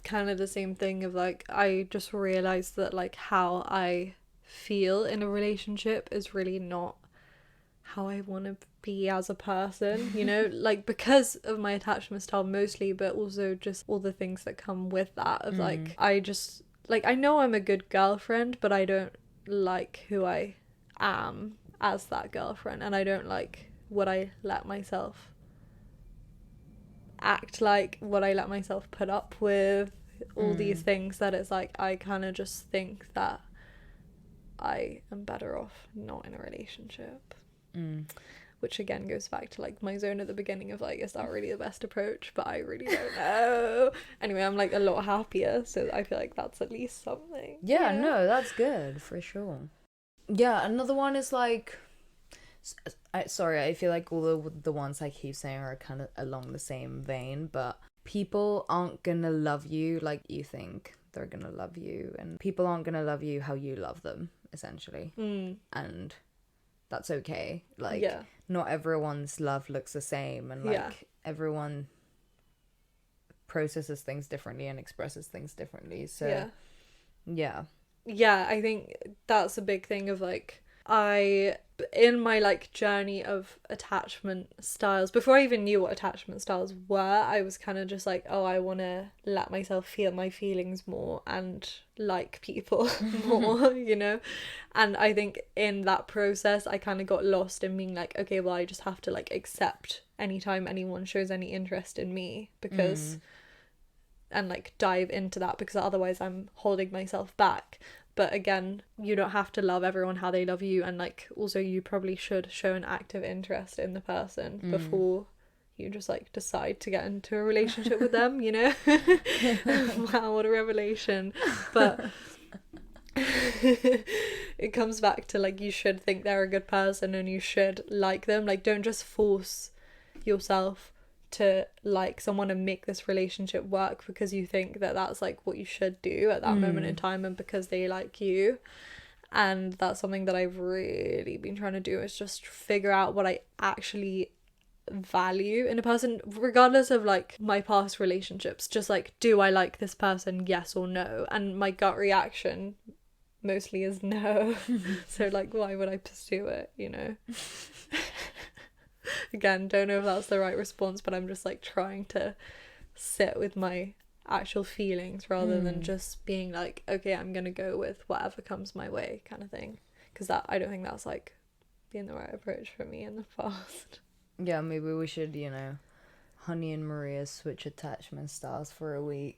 kind of the same thing of like, I just realized that like how I feel in a relationship is really not how I want to be as a person, you know, like because of my attachment style mostly, but also just all the things that come with that of like, I just like, I know I'm a good girlfriend, but I don't like who I am as that girlfriend, and I don't like what I let myself act like, what I let myself put up with, all these things, that it's like I kind of just think that I am better off not in a relationship. Which again goes back to like my zone at the beginning of like, is that really the best approach? But I really don't know. Anyway, I'm like a lot happier, so I feel like that's at least something. Yeah, no, that's good for sure. Yeah, another one is like, sorry, I feel like all the ones I keep saying are kind of along the same vein, but people aren't gonna love you like you think they're gonna love you, and people aren't gonna love you how you love them, essentially. And that's okay. Like, not everyone's love looks the same, and like everyone processes things differently and expresses things differently. So yeah, I think that's a big thing of like, I, in my like journey of attachment styles, before I even knew what attachment styles were, I was kind of just like, oh, I want to let myself feel my feelings more and like people more, you know. And I think in that process I kind of got lost in being like, okay, well, I just have to like accept anytime anyone shows any interest in me, because and like dive into that, because otherwise I'm holding myself back. But again, you don't have to love everyone how they love you, and like also you probably should show an active interest in the person before you just like decide to get into a relationship with them, you know. Wow, what a revelation. But it comes back to like, you should think they're a good person and you should like them. Like, don't just force yourself to like someone and make this relationship work because you think that that's like what you should do at that moment in time, and because they like you. And that's something that I've really been trying to do, is just figure out what I actually value in a person, regardless of like my past relationships. Just like, do I like this person, yes or no? And my gut reaction mostly is no. So like, why would I pursue it, you know? Again, don't know if that's the right response, but I'm just like trying to sit with my actual feelings rather than just being like, okay, I'm gonna go with whatever comes my way kind of thing, because that, I don't think that's like been the right approach for me in the past. Yeah, maybe we should, you know, Honey and Maria switch attachment styles for a week.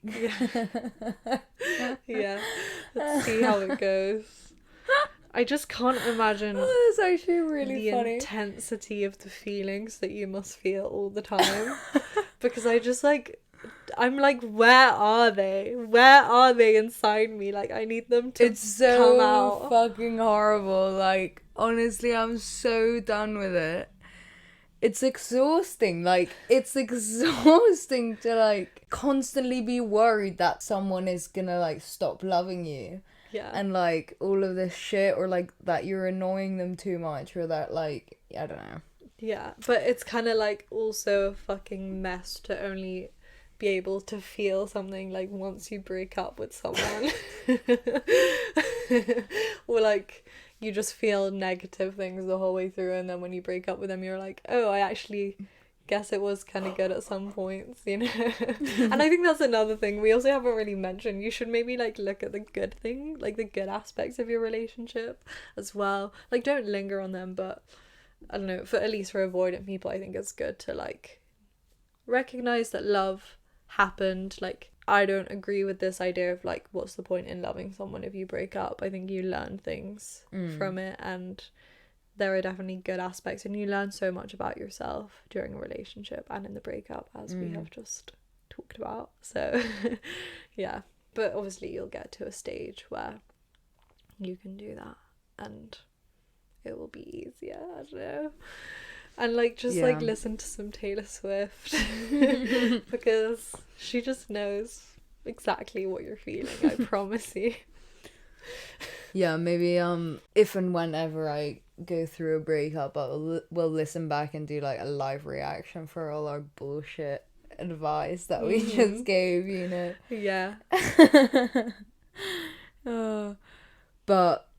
Yeah, let's see how it goes. I just can't imagine That's actually really the funny. intensity of the feelings that you must feel all the time. Because I just like, I'm like, where are they? Where are they inside me? Like, I need them to It's so come out. fucking horrible. Like, honestly, I'm so done with it. It's exhausting. Like, it's exhausting to like constantly be worried that someone is gonna like stop loving you. Yeah. And like all of this shit, or like that you're annoying them too much, or that like, I don't know. Yeah, but it's kind of like also a fucking mess to only be able to feel something like once you break up with someone. Or like you just feel negative things the whole way through, and then when you break up with them you're like, oh, I actually guess it was kind of good at some points, you know. And I think that's another thing we also haven't really mentioned. You should maybe like look at the good thing, like the good aspects of your relationship as well. Like, don't linger on them, but I don't know, for at least for avoidant people, I think it's good to like recognize that love happened. Like, I don't agree with this idea of like, what's the point in loving someone if you break up? I think you learn things from it, and there are definitely good aspects, and you learn so much about yourself during a relationship and in the breakup, as we have just talked about. So yeah, but obviously you'll get to a stage where you can do that and it will be easier. I don't know. And like, just like listen to some Taylor Swift because she just knows exactly what you're feeling, I promise you. Yeah, maybe if and whenever I go through a breakup, we'll listen back and do like a live reaction for all our bullshit advice that we just gave, you know. Yeah. But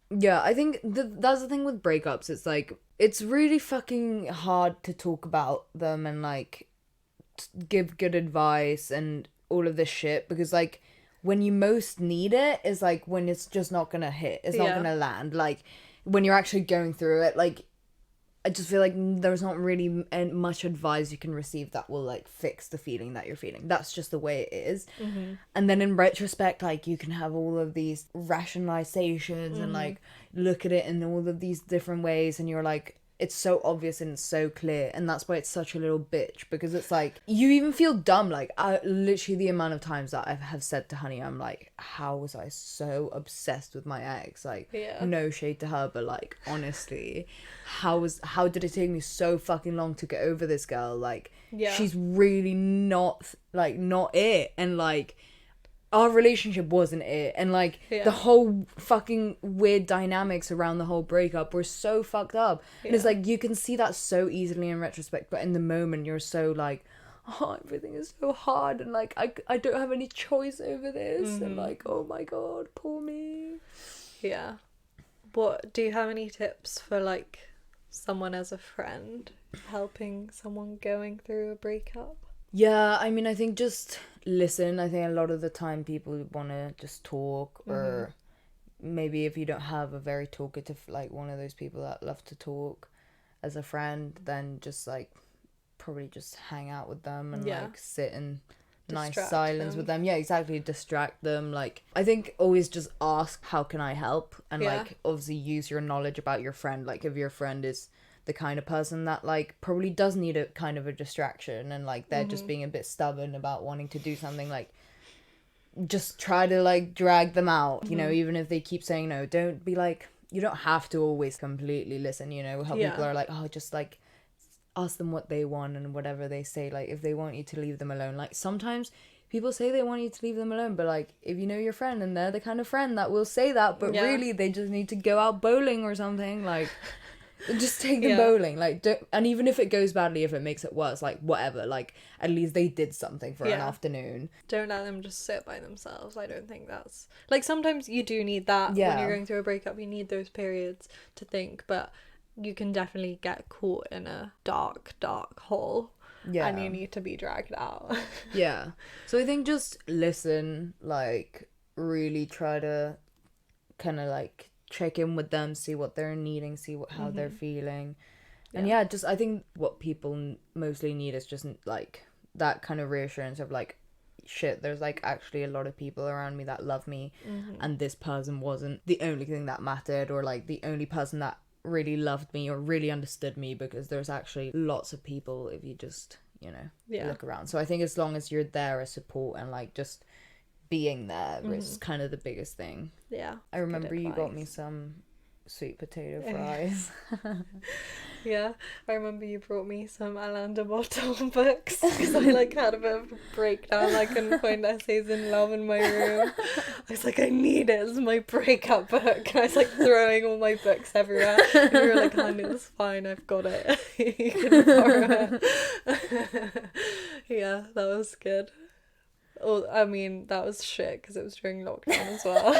yeah, I think that's the thing with breakups. It's like, it's really fucking hard to talk about them and like give good advice and all of this shit, because like when you most need it is like when it's just not gonna hit, it's not gonna land, like when you're actually going through it. Like, I just feel like there's not really much advice you can receive that will like fix the feeling that you're feeling. That's just the way it is. And then in retrospect, like, you can have all of these rationalizations and like look at it in all of these different ways, and you're like, it's so obvious and it's so clear, and that's why it's such a little bitch, because it's like, you even feel dumb. Like, I literally, the amount of times that I have said to Honey, I'm like, how was I so obsessed with my ex? Like, no shade to her, but like, honestly, how did it take me so fucking long to get over this girl? Like, she's really not it, and like, our relationship wasn't it, and like the whole fucking weird dynamics around the whole breakup were so fucked up. And it's like, you can see that so easily in retrospect, but in the moment you're so like, oh, everything is so hard, and like I don't have any choice over this, and like, oh my god, poor me. Yeah. What do you have any tips for like someone as a friend helping someone going through a breakup? Yeah, I mean, I think just listen. I think a lot of the time people want to just talk, or maybe if you don't have a very talkative, like one of those people that love to talk as a friend, then just like probably just hang out with them and like sit in nice silence with them. Yeah, exactly. Distract them. Like, I think always just ask, how can I help? And like, obviously use your knowledge about your friend. Like, if your friend is the kind of person that like probably does need a kind of a distraction, and like they're just being a bit stubborn about wanting to do something, like just try to like drag them out, you know, even if they keep saying no. Don't be like, you don't have to always completely listen, you know, how people are like, oh, just like ask them what they want, and whatever they say, like if they want you to leave them alone, like sometimes people say they want you to leave them alone, but like if you know your friend and they're the kind of friend that will say that, but really they just need to go out bowling or something, like just take them bowling, like don't, and even if it goes badly, if it makes it worse, like whatever, like at least they did something for an afternoon. Don't let them just sit by themselves. I don't think that's like, sometimes you do need that when you're going through a breakup, you need those periods to think, but you can definitely get caught in a dark hole. And you need to be dragged out. So I think just listen, like really try to kind of like check in with them, see what they're needing, see how they're feeling. And just I think what people mostly need is just like that kind of reassurance of like, shit, there's like actually a lot of people around me that love me, and this person wasn't the only thing that mattered, or like the only person that really loved me or really understood me, because there's actually lots of people if you just, you know, look around. So I think as long as you're there as support and like just being there is kind of the biggest thing. I remember you got me some sweet potato fries. I remember you brought me some Alain de Botton books because I like had a bit of a breakdown. I couldn't find Essays in Love in my room. I was like, I need it. It's my breakup book. And I was like throwing all my books everywhere, and you were like, honey, it's fine, I've got it. You can borrow it. That was good. Oh, I mean, that was shit because it was during lockdown as well.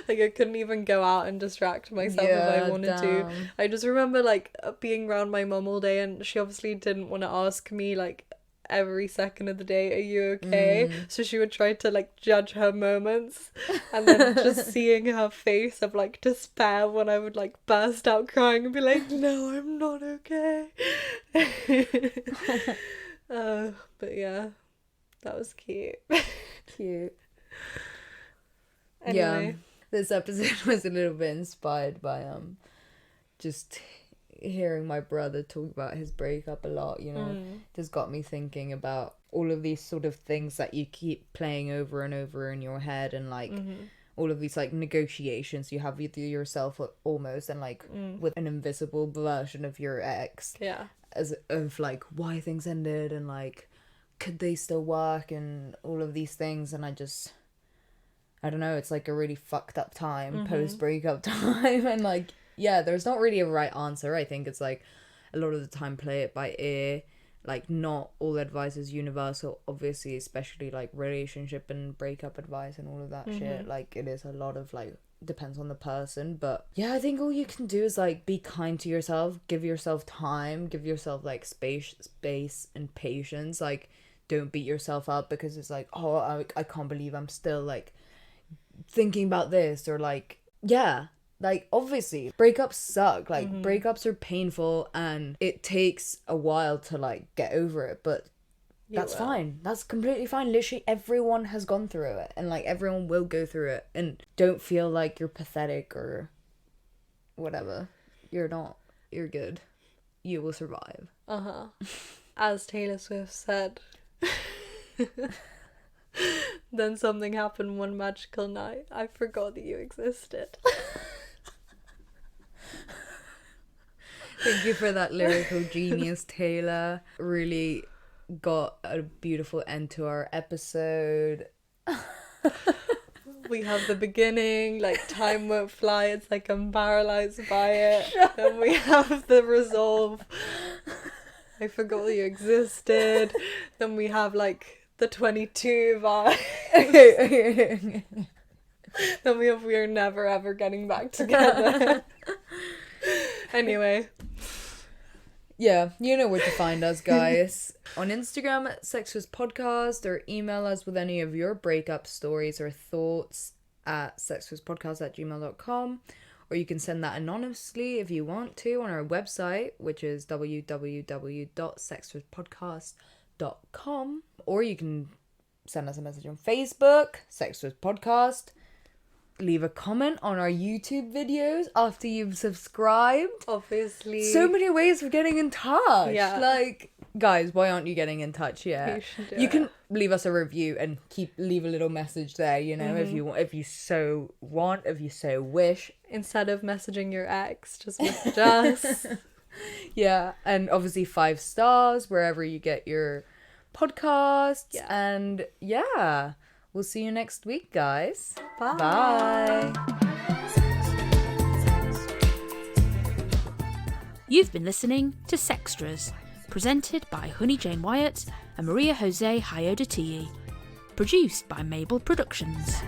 Like, I couldn't even go out and distract myself if I wanted to. I just remember, like, being around my mum all day, and she obviously didn't want to ask me, like, every second of the day, are you okay? So she would try to, like, judge her moments, and then just seeing her face of, like, despair when I would, like, burst out crying and be like, no, I'm not okay. But yeah. That was cute. Anyway. This episode was a little bit inspired by just hearing my brother talk about his breakup a lot, you know. Just got me thinking about all of these sort of things that you keep playing over and over in your head, and like all of these like negotiations you have with yourself almost, and like with an invisible version of your ex, as of like why things ended, and like could they still work, and all of these things. And I don't know, it's like a really fucked up time, post breakup time, and like there's not really a right answer. I think it's like a lot of the time play it by ear, like not all advice is universal, obviously, especially like relationship and breakup advice and all of that shit. Like it is a lot of like depends on the person, but I think all you can do is like be kind to yourself, give yourself time, give yourself like space and patience. Like don't beat yourself up because it's like, oh, I can't believe I'm still like thinking about this, or like like obviously breakups suck, like breakups are painful and it takes a while to like get over it, but that's fine, that's completely fine. Literally everyone has gone through it, and like everyone will go through it, and don't feel like you're pathetic or whatever. You're not, you're good, you will survive. As Taylor Swift said, then something happened one magical night, I forgot that you existed. Thank you for that lyrical genius, Taylor. Really got a beautiful end to our episode. We have the beginning, like time won't fly, it's like I'm paralyzed by it. Then we have the resolve, I forgot you existed. Then we have like the 22 vibe. Then we have we're never ever getting back together. Anyway. You know where to find us, guys. On Instagram at Sexless Podcast, or email us with any of your breakup stories or thoughts at sexlesspodcast@gmail.com, or you can send that anonymously if you want to on our website, which is www.sexlesspodcast.com, or you can send us a message on Facebook, Sexless Podcast. Leave a comment on our YouTube videos after you've subscribed. Obviously. So many ways of getting in touch. Yeah. Like, guys, why aren't you getting in touch yet? You can leave us a review and leave a little message there, you know, if you so wish. Instead of messaging your ex, just message us. And obviously 5 stars wherever you get your podcast. Yeah. And yeah, we'll see you next week, guys. Bye. Bye. You've been listening to Sextras, presented by Honey Jane Wyatt and Maria Jose Hayodatiyi. Produced by Mabel Productions.